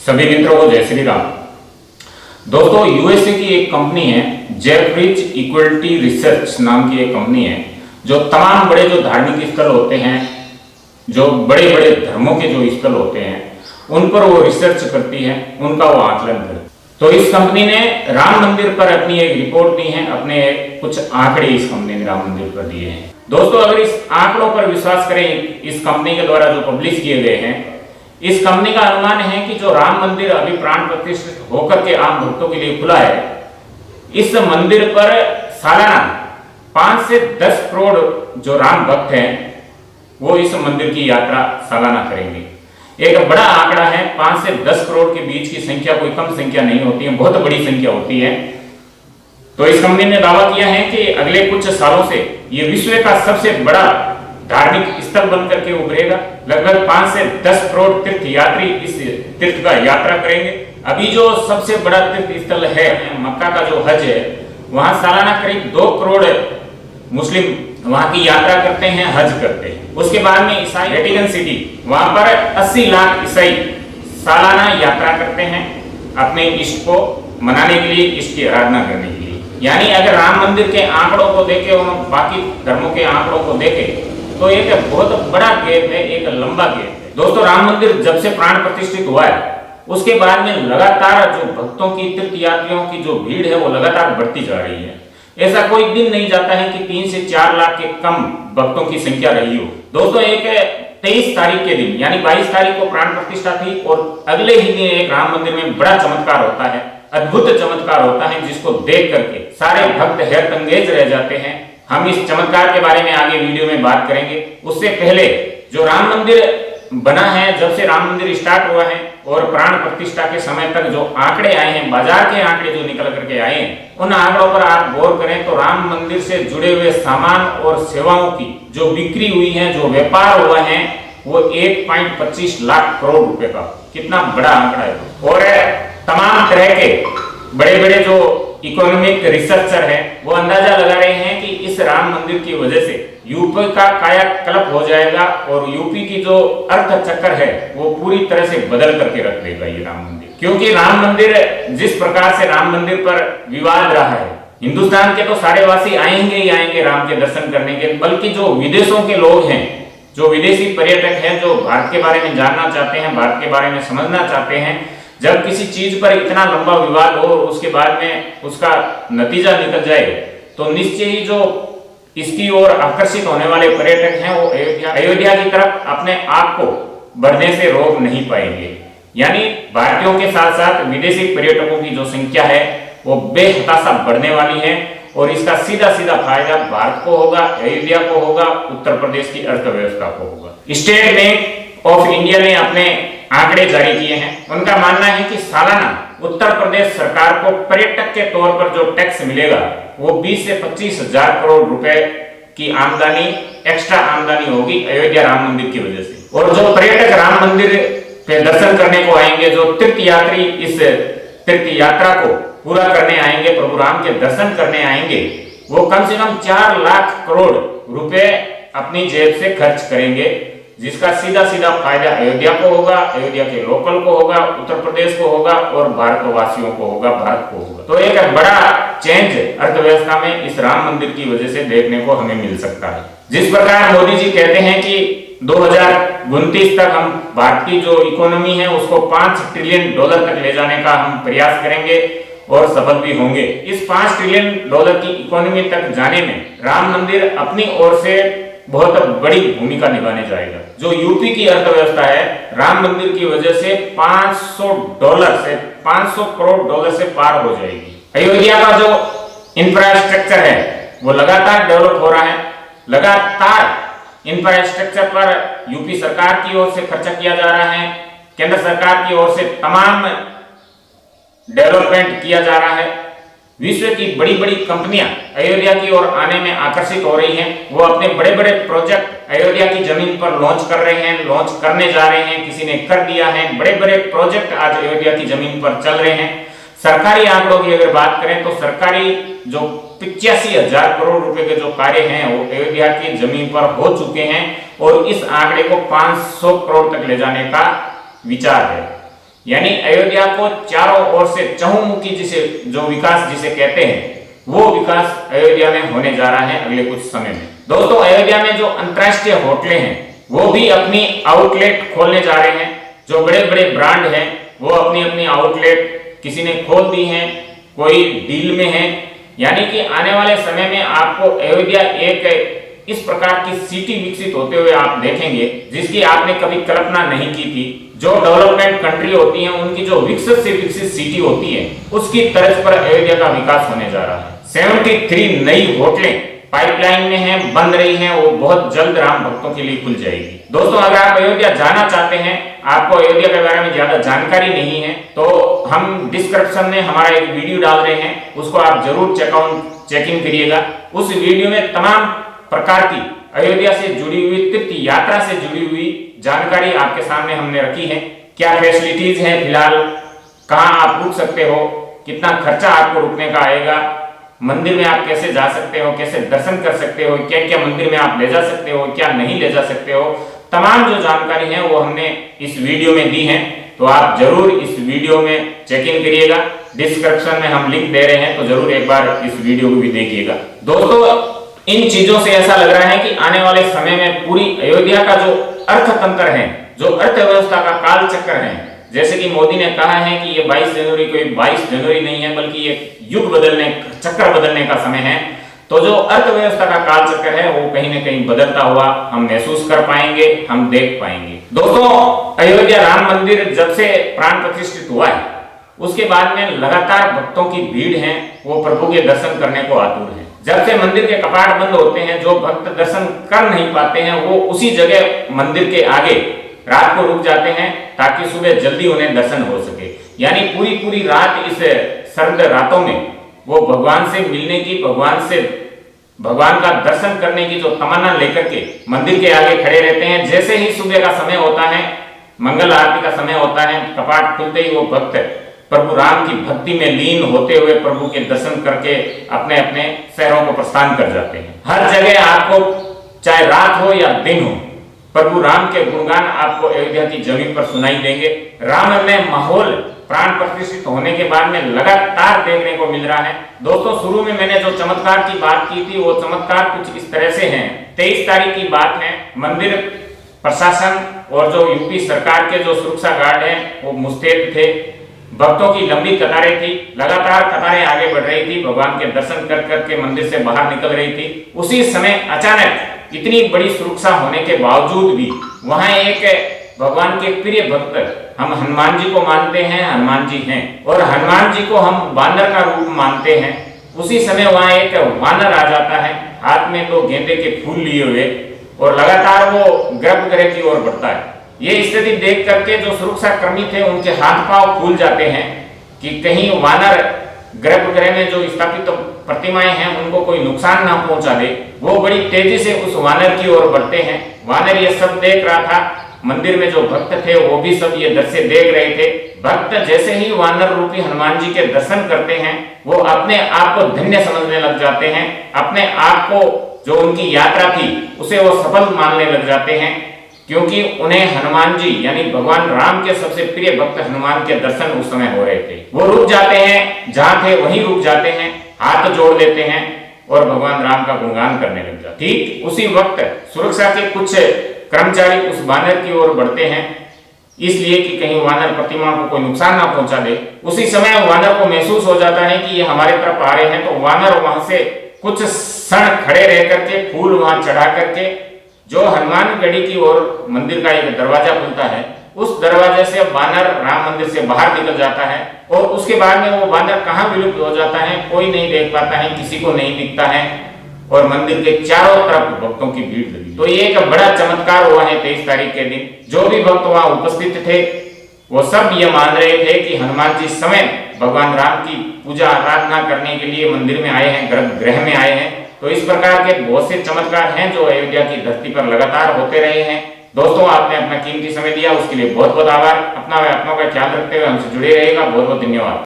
सभी मित्रों को जय श्री राम। दोस्तों, यूएसए की एक कंपनी है, जेफरिज इक्वलिटी रिसर्च नाम की एक कंपनी है, जो तमाम बड़े जो धार्मिक स्थल होते हैं, जो बड़े बड़े धर्मों के जो स्थल होते हैं, उन पर वो रिसर्च करती है, उनका वो आकलन करती है। तो इस कंपनी ने राम मंदिर पर अपनी एक रिपोर्ट दी है, अपने कुछ आंकड़े इस कंपनी ने राम मंदिर पर दिए हैं। दोस्तों, अगर इस आंकड़ों पर विश्वास करें, इस कंपनी के द्वारा जो पब्लिश किए गए हैं, इस कंपनी का अनुमान है कि जो राम मंदिर अभी प्राण प्रतिष्ठित होकर के आम भक्तों के लिए खुला है, इस मंदिर पर सालाना 5 से 10 करोड़ जो राम भक्त हैं वो इस मंदिर की यात्रा सालाना करेंगे। एक बड़ा आंकड़ा है, 5 से 10 करोड़ के बीच की संख्या कोई कम संख्या नहीं होती है, बहुत बड़ी संख्या होती है। तो इस कंपनी ने दावा किया है कि अगले कुछ सालों से ये विश्व का सबसे बड़ा धार्मिक स्थल बनकर के उभरेगा। लगभग 5 से 10 करोड़ तीर्थ यात्री इस तीर्थ का यात्रा करेंगे। अभी जो सबसे बड़ा तीर्थ स्थल है मक्का का जो हज है, वहां सालाना करीब 2 करोड़ मुस्लिम वहां की यात्रा करते हैं, हज करते हैं। उसके बाद में ईसाई वेटिकन सिटी, वहां पर 80 लाख ईसाई सालाना यात्रा करते हैं अपने इष्ट को मनाने के लिए, इष्ट की आराधना करने के लिए। यानी अगर राम मंदिर के आंकड़ों को देखें और बाकी धर्मों के आंकड़ों को देखें तो एक बहुत बड़ा गैप है, एक लंबा गैप है। दोस्तों, राम मंदिर जब से प्राण प्रतिष्ठित हुआ है, उसके बाद में लगातार जो भक्तों की, तीर्थ यात्रियों की जो भीड़ है वो लगातार बढ़ती जा रही है। ऐसा कोई दिन नहीं जाता है कि 3 से 4 लाख के कम भक्तों की संख्या रही हो। दोस्तों, एक 23 तारीख के दिन यानी 22 तारीख को प्राण प्रतिष्ठा थी और अगले ही दिन एक राम मंदिर में बड़ा चमत्कार होता है, अद्भुत चमत्कार होता है, जिसको देख करके सारे भक्त हैरतअंगेज रह जाते हैं। हम इस चमत्कार के बारे में आगे वीडियो में बात करेंगे। उससे पहले जो राम मंदिर बना है, जब से राम मंदिर स्टार्ट हुआ है और प्राण प्रतिष्ठा के समय तक जो आंकड़े आए हैं, बाजार के आंकड़े जो निकल करके आए हैं, उन आंकड़ों पर आप गौर करें तो राम मंदिर से जुड़े हुए सामान और सेवाओं की जो बिक्री हुई है, जो व्यापार हुआ है, वो 1.25 लाख करोड़ रुपए का, कितना बड़ा आंकड़ा है। और तमाम तरह के बड़े बड़े जो इकोनॉमिक रिसर्चर हैं, वो अंदाजा लगा रहे हैं कि इस राम मंदिर की वजह से यूपी का कायाकल्प हो जाएगा और यूपी की जो अर्थ चक्र है वो पूरी तरह से बदल करके रख देगा ये राम मंदिर। क्योंकि राम मंदिर, जिस प्रकार से राम मंदिर पर विवाद रहा है, हिंदुस्तान के तो सारे वासी आएंगे ही आएंगे राम के दर्शन करने के, बल्कि जो विदेशों के लोग हैं, जो विदेशी पर्यटक हैं, जो भारत के बारे में जानना चाहते हैं, भारत के बारे में समझना चाहते हैं, जब किसी चीज पर इतना लंबा विवाद हो और उसके बाद में उसका नतीजा निकल जाए, तो निश्चय ही जो इसकी ओर आकर्षित होने वाले पर्यटक हैं वो अयोध्या की तरफ अपने आप को बढ़ने से रोक नहीं पाएंगे। यानी भारतीयों के साथ साथ विदेशी पर्यटकों की जो संख्या है वो बेहताशा बढ़ने वाली है और इसका सीधा सीधा फायदा भारत को होगा, अयोध्या को होगा, उत्तर प्रदेश की अर्थव्यवस्था को होगा। स्टेट बैंक ऑफ इंडिया ने अपने आंकड़े जारी किए हैं। उनका मानना है कि सालाना उत्तर प्रदेश सरकार को पर्यटक के तौर पर जो टैक्स मिलेगा वो 20 से 25 हजार करोड़ रुपए की आमदनी, एक्स्ट्रा आमदनी होगी अयोध्या राम मंदिर की वजह से। और जो पर्यटक राम मंदिर पे दर्शन करने को आएंगे, जो तीर्थ यात्री इस तीर्थ यात्रा को पूरा करने आएंगे, प्रभु राम के दर्शन करने आएंगे, वो कम से कम 4 लाख करोड़ रुपए अपनी जेब से खर्च करेंगे, जिसका सीधा सीधा फायदा अयोध्या को होगा, अयोध्या के लोकल को होगा, उत्तर प्रदेश को होगा और भारतवासियों को होगा, भारत को होगा। तो एक बड़ा चेंज अर्थव्यवस्था में इस राम मंदिर की वजह से देखने को हमें मिल सकता है। जिस प्रकार मोदी जी कहते हैं कि 2029 तक हम भारत की जो इकोनॉमी है उसको $5 ट्रिलियन तक ले जाने का हम प्रयास करेंगे और सफल भी होंगे। इस $5 ट्रिलियन की इकोनॉमी तक जाने में राम मंदिर अपनी ओर से बहुत बड़ी भूमिका निभाने जाएगा। जो यूपी की अर्थव्यवस्था है, राम मंदिर की वजह से $500 करोड़ से पार हो जाएगी। अयोध्या का जो इंफ्रास्ट्रक्चर है वो लगातार डेवलप हो रहा है। लगातार इंफ्रास्ट्रक्चर पर यूपी सरकार की ओर से खर्चा किया जा रहा है, केंद्र सरकार की ओर से तमाम डेवलपमेंट किया जा रहा है। विश्व की बड़ी बड़ी कंपनियां अयोध्या की ओर आने में आकर्षित हो रही हैं। वो अपने बड़े बड़े प्रोजेक्ट अयोध्या की जमीन पर लॉन्च कर रहे हैं, लॉन्च करने जा रहे हैं, किसी ने कर दिया है। बड़े बड़े प्रोजेक्ट आज अयोध्या की जमीन पर चल रहे हैं। सरकारी आंकड़ों की अगर बात करें तो सरकारी जो 85,000 करोड़ रुपए के जो कार्य हैं वो अयोध्या की जमीन पर हो चुके हैं और इस आंकड़े को 500 करोड़ तक ले जाने का विचार है। यानी अयोध्या को चारों ओर से चहुमुखी जिसे जो विकास जिसे कहते हैं वो विकास अयोध्या में होने जा रहा है अगले कुछ समय में। दोस्तों अयोध्या में जो अंतर्राष्ट्रीय होटलें हैं वो भी अपनी आउटलेट खोलने जा रहे हैं। जो बड़े बड़े ब्रांड हैं वो अपनी अपनी आउटलेट किसी ने खोल दी हैं, कोई डील में है। यानी कि आने वाले समय में आपको अयोध्या एक इस प्रकार की सिटी विकसित होते हुए आप देखेंगे जिसकी आपने कभी कल्पना नहीं की थी। जो डेवलपमेंट कंट्री होती हैं उनकी जो विकसित से विकसित सिटी होती है उसकी तर्ज पर अयोध्या का विकास होने जा रहा है। 73 नई होटलें पाइपलाइन में हैं, बन रही हैं, वो बहुत जल्द राम भक्तों के लिए खुल जाएगी। दोस्तों अगर आप अयोध्या जाना चाहते हैं, आपको अयोध्या के बारे में ज्यादा जानकारी नहीं है, तो हम डिस्क्रिप्शन में हमारा एक वीडियो डाल रहे हैं, उसको आप जरूर चेक इन करिएगा। उस वीडियो में तमाम प्रकार की अयोध्या से जुड़ी हुई तीर्थ यात्रा से जुड़ी हुई जानकारी आपके सामने हमने रखी है। क्या फैसिलिटीज हैं फिलहाल, कहाँ आप रुक सकते हो, कितना खर्चा आपको रुकने का आएगा, मंदिर में आप कैसे जा सकते हो, कैसे दर्शन कर सकते हो, क्या क्या मंदिर में आप ले जा सकते हो, क्या नहीं ले जा सकते हो, तमाम जो जानकारी है वो हमने इस वीडियो में दी है। तो आप जरूर इस वीडियो में चेक इन करिएगा। डिस्क्रिप्शन में हम लिंक दे रहे हैं, तो जरूर एक बार इस वीडियो को भी देखिएगा। दोस्तों इन चीजों से ऐसा लग रहा है कि आने वाले समय में पूरी अयोध्या का जो अर्थतंत्र है, जो अर्थव्यवस्था का काल चक्र है, जैसे कि मोदी ने कहा है कि ये 22 जनवरी कोई 22 जनवरी नहीं है बल्कि ये युग बदलने, चक्र बदलने का समय है। तो जो अर्थव्यवस्था का काल चक्र है वो कहीं ना कहीं बदलता हुआ हम महसूस कर पाएंगे, हम देख पाएंगे। दोस्तों अयोध्या राम मंदिर जब से प्राण प्रतिष्ठित हुआ है उसके बाद में लगातार भक्तों की भीड़ है, वो प्रभु के दर्शन करने को आतुर है। जब से मंदिर के कपाट बंद होते हैं, जो भक्त दर्शन कर नहीं पाते हैं वो उसी जगह मंदिर के आगे रात को रुक जाते हैं ताकि सुबह जल्दी उन्हें दर्शन हो सके। यानी पूरी रात इस सर्द रातों में वो भगवान से मिलने की, भगवान का दर्शन करने की जो तमन्ना लेकर के मंदिर के आगे खड़े रहते हैं। जैसे ही सुबह का समय होता है, मंगल आरती का समय होता है, कपाट खुलते ही वो भक्त प्रभु राम की भक्ति में लीन होते हुए प्रभु के दर्शन करके अपने अपने शहरों को प्रस्थान कर जाते हैं। हर जगह आपको चाहे रात हो या दिन हो, प्रभु राम के गुणगान आपको अयोध्या की जमीन पर सुनाई देंगे। राम में माहौल प्राण प्रतिष्ठित होने के बाद में लगातार देखने को मिल रहा है। दोस्तों शुरू में मैंने जो चमत्कार की बात की थी वो चमत्कार कुछ इस तरह से हैं। 23 तारीख की बात है, मंदिर प्रशासन और जो यूपी सरकार के जो सुरक्षा गार्ड हैं वो मुस्तैद थे। भक्तों की लंबी कतारें थी, लगातार कतारें आगे बढ़ रही थी, भगवान के दर्शन कर करके मंदिर से बाहर निकल रही थी। उसी समय अचानक इतनी बड़ी सुरक्षा होने के बावजूद भी वहां एक भगवान के प्रिय भक्त, हम हनुमान जी को मानते हैं, हनुमान जी हैं और हनुमान जी को हम वानर का रूप मानते हैं। उसी समय वहां एक वानर आ जाता है, हाथ में 2 गेंदे के फूल लिए हुए, और लगातार वो गर्भगृह की ओर बढ़ता है। ये स्थिति देख करके जो सुरक्षा कर्मी थे उनके हाथ पांव फूल जाते हैं कि कहीं वानर गर्भगृह में जो स्थापित प्रतिमाएं हैं उनको कोई नुकसान ना पहुंचा दे। वो बड़ी तेजी से उस वानर की ओर बढ़ते हैं। वानर ये सब देख रहा था, मंदिर में जो भक्त थे वो भी सब ये दृश्य देख रहे थे। भक्त जैसे ही वानर रूपी हनुमान जी के दर्शन करते हैं वो अपने आप को धन्य समझने लग जाते हैं, अपने आप को जो उनकी यात्रा थी उसे वो सफल मानने लग जाते हैं, क्योंकि उन्हें हनुमान जी यानी भगवान राम के सबसे प्रिय भक्त हनुमान के दर्शन उस समय हो रहे थे। वो रुक जाते हैं, जहां थे वहीं रुक जाते हैं, हाथ जोड़ लेते हैं और भगवान राम का गुणगान करने लग जाते। ठीक उसी वक्त सुरक्षा के कुछ कर्मचारी उस वानर की ओर बढ़ते हैं, इसलिए कि कहीं वानर प्रतिमा को कोई नुकसान ना पहुंचा दे। उसी समय वानर को महसूस हो जाता है कि ये हमारे तरफ आ रहे हैं, तो वानर वहां से कुछ क्षण खड़े रह करके फूल वहां चढ़ा करके जो हनुमान गढ़ी की ओर मंदिर का एक दरवाजा खुलता है, उस दरवाजे से वानर राम मंदिर से बाहर निकल जाता है और उसके बाद में वो वानर कहाँ विलुप्त हो जाता है कोई नहीं देख पाता है, किसी को नहीं दिखता है और मंदिर के चारों तरफ भक्तों की भीड़ लगी। तो ये एक बड़ा चमत्कार हुआ है 23 तारीख के दिन। जो भी भक्त वहां उपस्थित थे वो सब ये मान रहे थे कि हनुमान जी समेत भगवान राम की पूजा आराधना करने के लिए मंदिर में आए हैं, गर्भगृह में आए हैं। तो इस प्रकार के बहुत से चमत्कार हैं जो अयोध्या की धरती पर लगातार होते रहे हैं। दोस्तों आपने अपना कीमती समय दिया उसके लिए बहुत बहुत आभार। अपना व अपनों का ख्याल रखते हुए हमसे जुड़े रहेगा। बहुत बहुत धन्यवाद।